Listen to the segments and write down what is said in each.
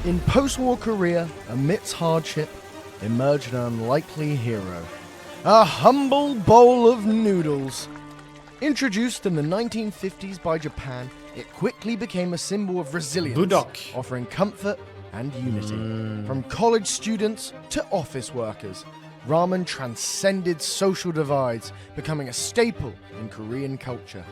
In post-war Korea, amidst hardship, emerged an unlikely hero. A humble bowl of noodles. Introduced in the 1950s by Japan, it quickly became a symbol of resilience, Budok. offering comfort and unity. From college students to office workers, ramen transcended social divides, becoming a staple in Korean culture.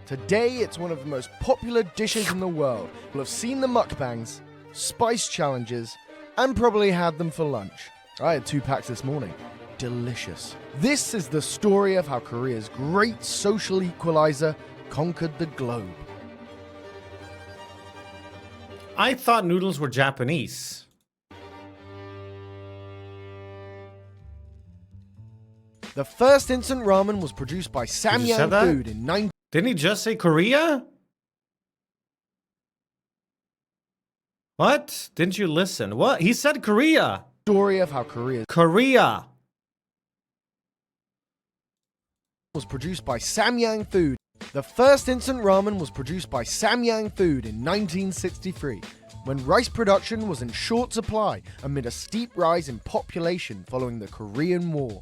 Today, it's one of the most popular dishes in the world. You'll have seen the mukbangs, spice challenges, and probably had them for lunch. I had 2 packs this morning. Delicious. This is the story of how Korea's great social equalizer conquered the globe. I thought noodles were Japanese. The first instant ramen was produced by Samyang Food in 19... Didn't he just say Korea? What? Didn't you listen? What? He said Korea. Story of how Korea was produced by Samyang Food. The first instant ramen was produced by Samyang Food in 1963, when rice production was in short supply amid a steep rise in population following the Korean War.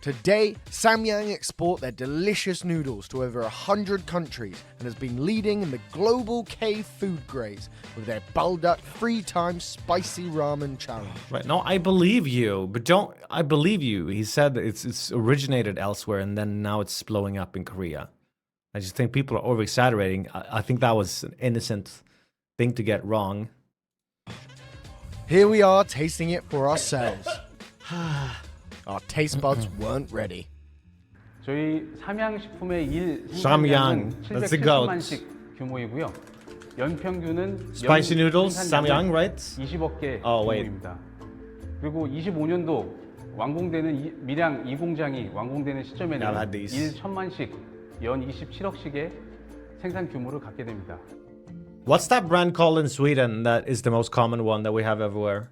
Today, Samyang export their delicious noodles to over 100 countries and has been leading in the global K-food craze with their bullduk 3-time spicy ramen challenge. Right, no, I believe you, but don't... I believe you. He said it's originated elsewhere and then now it's blowing up in Korea. I just think people are over-exaggerating. I think that was an innocent thing to get wrong. Here we are tasting it for ourselves. Our taste buds weren't ready. 저희 삼양식품의 일 Samyang, 생산량은 that's the goat. 770만씩 규모이고요. 연평균은 Spicy noodles, Samyang, right? 20억 개 Oh, wait. 규모입니다. 그리고 25년도 완공되는 밀양 2공장이 완공되는 시점에는 I've had these. 일 1000만씩 연 27억씩의 생산 규모를 갖게 됩니다. What's that brand called in Sweden that is the most common one that we have everywhere?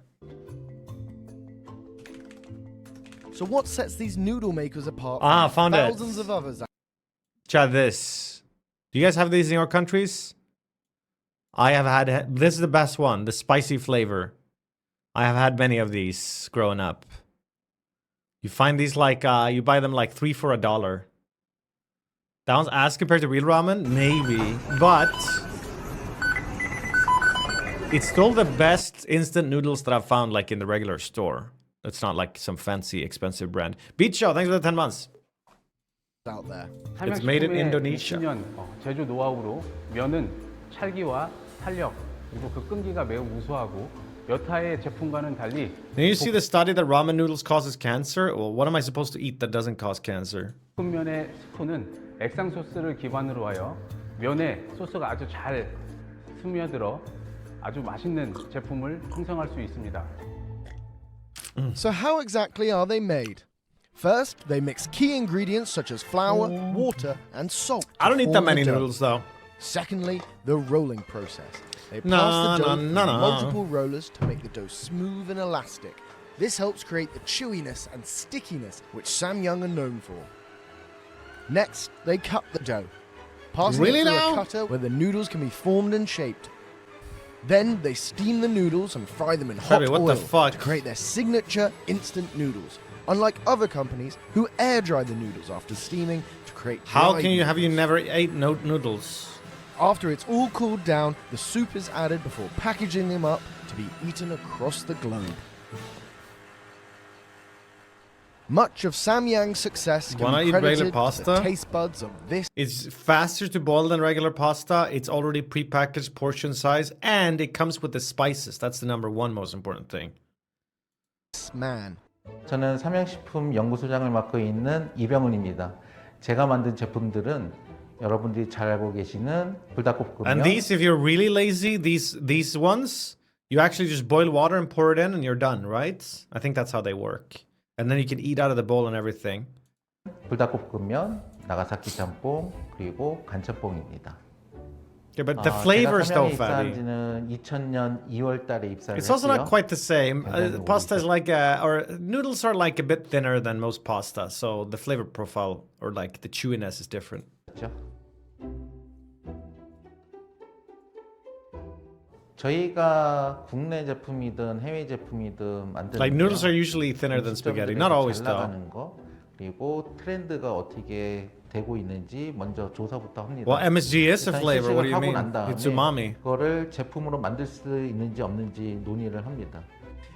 So what sets these noodle makers apart Ah, from found it. thousands of others? Try this. Do you guys have these in your countries? I have had... This is the best one, the spicy flavor. I have had many of these growing up. You find these like... you buy them like 3 for $1. That one's as compared to real ramen? Maybe. But... it's still the best instant noodles that I've found like in the regular store. It's not like some fancy, expensive brand. Beach Show, thanks for the 10 months. Out there. It's made in Indonesia. 10년 제조 노하우로 면은 찰기와 탄력 그리고 그 끈기가 매우 우수하고 여타의 제품과는 달리 Did you see the study that ramen noodles causes cancer? Well, what am I supposed to eat that doesn't cause cancer? 볶음면의 스프는 액상 소스를 기반으로 하여 면에 소스가 아주 잘 스며들어 아주 맛있는 제품을 형성할 수 있습니다. So how exactly are they made? First, they mix key ingredients such as flour, water, and salt. I don't eat that form the many dough. noodles though. Secondly, the rolling process. They No, pass the dough no, through no, no. multiple rollers to make the dough smooth and elastic. This helps create the chewiness and stickiness which Samyang are known for. Next, they cut the dough, passing Really it through now? a cutter where the noodles can be formed and shaped. Then they steam the noodles and fry them in hot Baby, what oil the fuck? to create their signature instant noodles. Unlike other companies who air dry the noodles after steaming to create How dry can you have you noodles. never ate noodles? After it's all cooled down, the soup is added before packaging them up to be eaten across the globe. Much of Samyang's success can Wanna be eat regular credited to pasta? the taste buds of this It's faster to boil than regular pasta. It's already prepackaged portion size and it comes with the spices. That's the number one most important thing. man. 저는 삼양식품 연구소장을 맡고 있는 이병훈입니다. 제가 만든 제품들은 여러분들이 잘 알고 계시는 불닭볶음면. And these, if you're really lazy, these ones, you actually just boil water and pour it in and you're done, right? I think that's how they work. And then you can eat out of the bowl and everything. 불닭볶음면, 나가사키 짬뽕, 그리고 간짬뽕입니다. Yeah, but the flavor is so 제가 삼양에 fatty. 입사한 지는 2000년 2월 달에 입사를 It's also 했고요. not quite the same. then Pasta is like, or noodles are like a bit thinner than most pasta. So the flavor profile or like the chewiness is different. 그렇죠? 저희가 국내 제품이든 해외 제품이든 만드는 Like noodles are usually thinner than spaghetti. Not always 잘 though. 나가는 거 그리고 트렌드가 어떻게 되고 있는지 먼저 조사부터 합니다. Well, MSG is a 일단 flavor. What do 시식을 you 하고 mean? 난 다음에 It's umami. 그거를 제품으로 만들 수 있는지 없는지 논의를 합니다.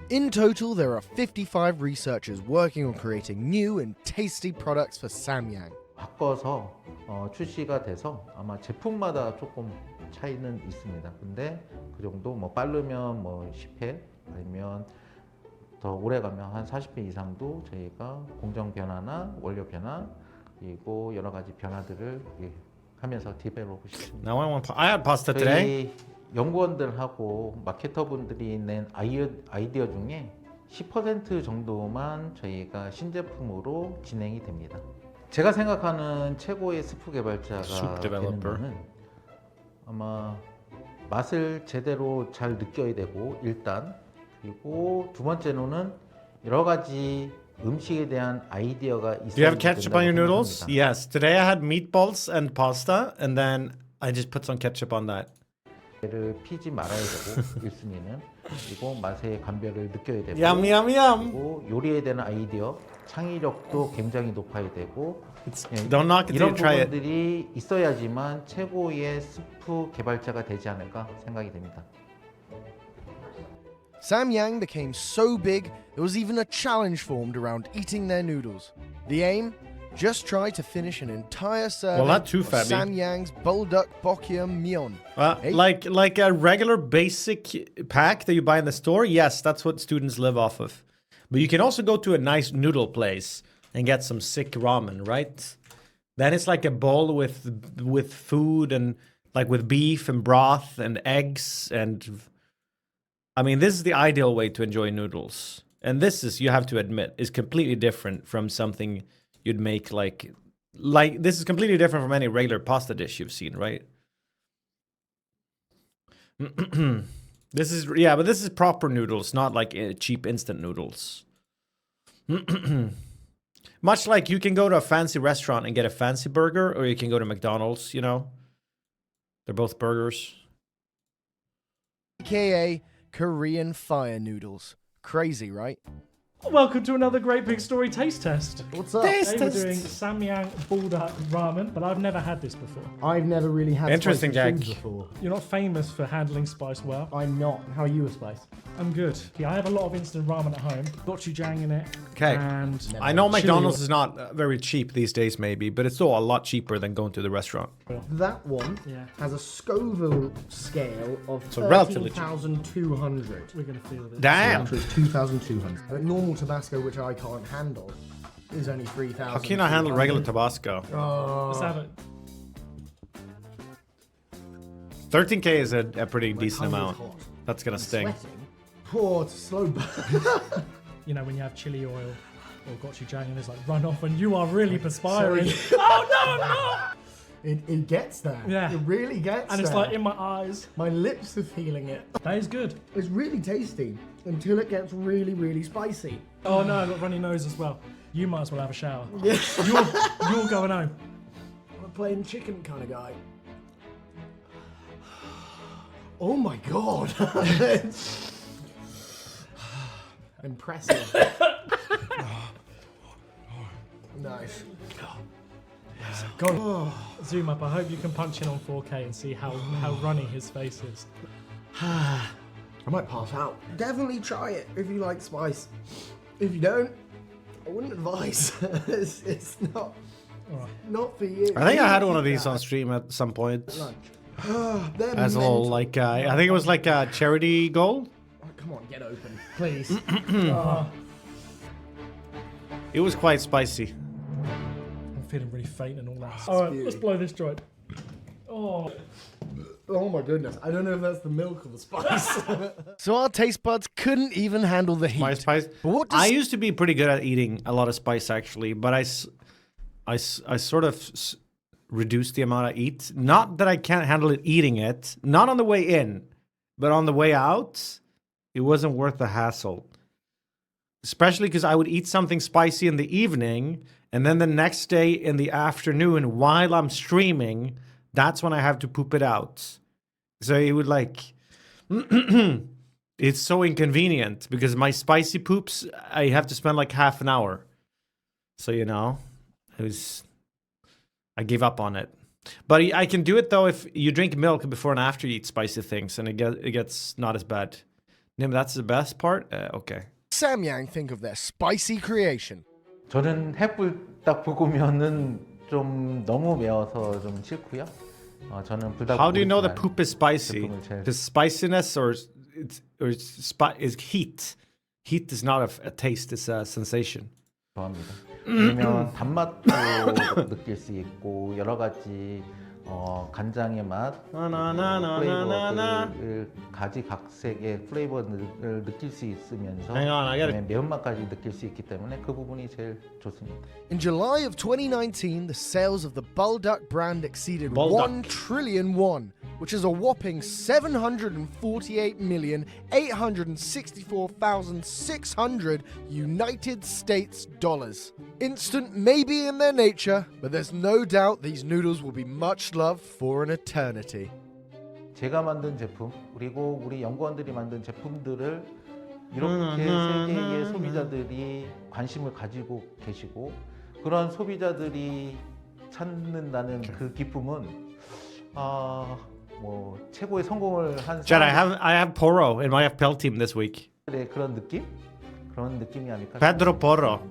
In total, there are 55 researchers working on creating new and tasty products for Samyang. 바꿔서 출시가 돼서 아마 제품마다 조금 차이는 있습니다. 근데 그 정도 뭐 빠르면 뭐 10회 아니면 더 오래 가면 한 40회 이상도 저희가 공정 변화나 원료 변화 그리고 여러 가지 변화들을 하면서 디벨롭 싶습니다. Now I had pasta today. 저희 연구원들하고 마케터분들이 낸 아이디어 중에 10% 정도만 저희가 신제품으로 진행이 됩니다. 제가 생각하는 최고의 스프 개발자가 Soup 되는 developer. 거는 아마 맛을 제대로 잘 느껴야 되고 일단 그리고 두 번째로는 여러 가지 음식에 대한 아이디어가 Do you 있어야 have ketchup on your 된다고 noodles? 생각합니다. Yes. Today I had meatballs and pasta, and then I just put some ketchup on that. 를 피지 말아야 되고 1순위는 그리고 맛의 감별을 느껴야 되고 Yum yum yum. 그리고 요리에 대한 아이디어 창의력도 굉장히 높아야 되고 Don't knock it till 이런 you try it. 부분들이 있어야지만 최고의 스프 개발자가 되지 않을까 생각이 됩니다. Samyang became so big, there was even a challenge formed around eating their noodles. The aim? Just try to finish an entire serving not too of fatty. Samyang's bullduk bokyeom myeon. Hey. Like a regular basic pack that you buy in the store. Yes, that's what students live off of. But you can also go to a nice noodle place and get some sick ramen, right? Then it's like a bowl with food and like with beef and broth and eggs and I mean this is the ideal way to enjoy noodles. And this is, you have to admit, is completely different from something you'd make like this is completely different from any regular pasta dish you've seen, right? This is proper noodles, not like cheap instant noodles. Much like you can go to a fancy restaurant and get a fancy burger, or you can go to McDonald's, you know? They're both burgers. AKA Korean fire noodles. Crazy, right? Welcome to another Great Big Story taste test. What's up? Today we're doing Samyang bullduk ramen, but I've never had this before. I've never really had Interesting, spicy Jack. foods before. You're not famous for handling spice well. I'm not. How are you with spice? I'm good. Yeah, I have a lot of instant ramen at home. Gochujang in it. 'Kay. And I know chili McDonald's oil. is not very cheap these days, maybe, but it's still a lot cheaper than going to the restaurant. That one Yeah. has a Scoville scale of So relatively cheap. 13,200. We're gonna feel this. Damn! So it's 2,200. But normal Tabasco, which I can't handle, is only 3,000. How can you not handle regular Tabasco? Let's have it. 13K is a pretty My decent tongue is amount. hot. That's gonna I'm sting. Sweating. Poor slow burn. You know, when you have chili oil or gochujang and there's like runoff and you are really perspiring. Sorry. Oh no, I'm not! It gets there. Yeah. It really gets And it's there. like in my eyes. My lips are feeling it. That is good. It's really tasty until it gets really, really spicy. Oh no, I've got runny nose as well. You might as well have a shower. Yeah. You're going home. I'm a plain chicken kind of guy. Oh my god. Impressive. Nice. God. Zoom up. I hope you can punch in on 4K and see how runny his face is. I might pass out. Definitely try it if you like spice. If you don't, I wouldn't advise. it's not Alright. not for you. I think I had one of these on stream at some point. They're As a little, mental. like, I think it was like a charity goal. Oh, come on, get open, please. It was quite spicy. I'm feeling really faint and all that. Alright, let's blow this joint. Oh. Oh my goodness, I don't know if that's the milk or the spice. So our taste buds couldn't even handle the heat. My spice. But what does I used to be pretty good at eating a lot of spice actually, but I sort of reduced the amount I eat. Not that I can't handle it eating it, not on the way in, but on the way out, it wasn't worth the hassle. Especially because I would eat something spicy in the evening, and then the next day in the afternoon while I'm streaming, that's when I have to poop it out. So it would like, It's so inconvenient because my spicy poops, I have to spend like half an hour. So, you know, I gave up on it. But I can do it though if you drink milk before and after you eat spicy things, and it gets not as bad. Nim, that's the best part? Okay. Samyang think of their spicy creation? 저는 햇불닭 볶으면은 좀 너무 매워서 좀 싫고요. 저는 불닭 How do you know the 볶음탕 poop is spicy? 제품을 제일 Because spiciness is heat. Heat is not a taste, it's a sensation. 좋아합니다. 왜냐면 단맛도 느낄 수 있고 여러 가지 간장의 맛, 플레이버를 가지각색의 플레이버를 느낄 수 있으면서 Hang on, I gotta- 그다음에 매운맛까지 느낄 수 있기 때문에 그 부분이 제일 좋습니다. In July of 2019, the sales of the Bulldog brand exceeded Bulldog. 1 trillion won, which is a whopping 748,864,600 United States dollars. Instant may be in their nature, but there's no doubt these noodles will be much loved for an eternity. 제가 만든 제품 그리고 우리 연구원들이 만든 제품들을 이렇게 세계의 소비자들이 관심을 가지고 계시고 그런 소비자들이 찾는다는 그 기쁨은 뭐 최고의 성공을 한 Chad, I 사람들의 have Porro in my FPL team this week. 그런 느낌이 아닐까 Pedro Porro.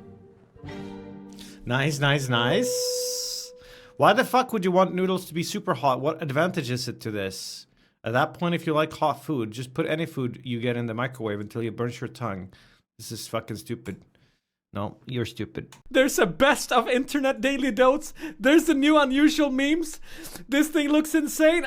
Nice, nice, nice. Why the fuck would you want noodles to be super hot? What advantage is it to this? At that point, if you like hot food, just put any food you get in the microwave until you burn your tongue. This is fucking stupid. No, you're stupid. There's a best of internet daily notes. There's the new unusual memes. This thing looks insane.